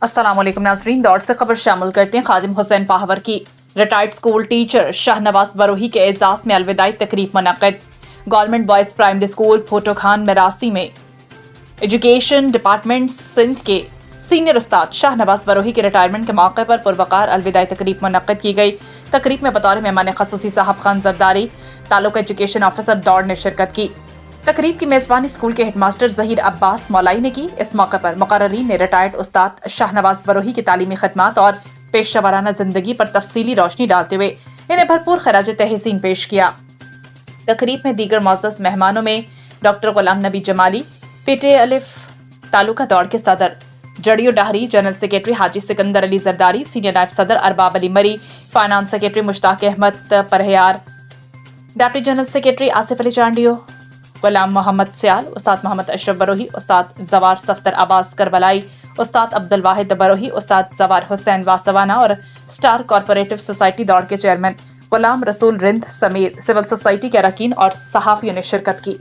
अस्सलाम वालेकुम नाज़रीन, दौड़ से खबर शामिल करते हैं। खादिम हुसैन पाहवर की retired school teacher Shahnawaz Brohi के एजाज में अलविदाई तकरीब मुनक़्क़िद। Government boys primary school Photo Khan Marasi में एजुकेशन डिपार्टमेंट सिंध के सीनियर उस्ताद शाहनवाज बरोही के रिटायरमेंट के मौके पर पुरवकार अलविदाई तकरीब मुनक़्क़िद की गई। तकरीब में बतौर मेहमान ख़ुसूसी साहब खान जरदारी तालुका एजुकेशन ऑफिसर दौड़ ने शिरकत की। तकरीब की मेज़बानी स्कूल के हेडमास्टर ज़हीर अब्बास मौलाई ने की। इस मौके पर मुक़र्ररीन ने रिटायर्ड उस्ताद शाहनवाज बरोही की तालीमी खिदमत और पेशेवराना ज़िंदगी पर तफसीली रोशनी डालते हुए इन्हें भरपूर खराज तहसीन पेश किया। तकरीब में दीगर मौज़ूज़ मेहमानों में डॉक्टर ग़ुलाम नबी जमाली, पेटे अलिफ तालुका दौड़ के सदर Jariyo Dahri, general secretary Haji Sikandar Ali Zardari, senior नायब सदर Arbab Ali Marri, finance secretary Mushtaq Ahmed Parhyar, deputy general secretary Asif Ali Chandio, Ghulam Mohammad Sial, उस्ताद मोहम्मद अशरफ बरोही, उस्ताद जवार सफ्तर अब्बास करबलाई, उस्ताद अब्दुल वाहिद बरोही, उस्ताद जवार हुसैन वासवाना और स्टार कॉरपोरेटिव सोसाइटी दौड़ के चेयरमैन गुलाम रसूल रिंद समेत सिविल सोसाइटी के अरकान और सहाफ़ियों ने शिरकत की।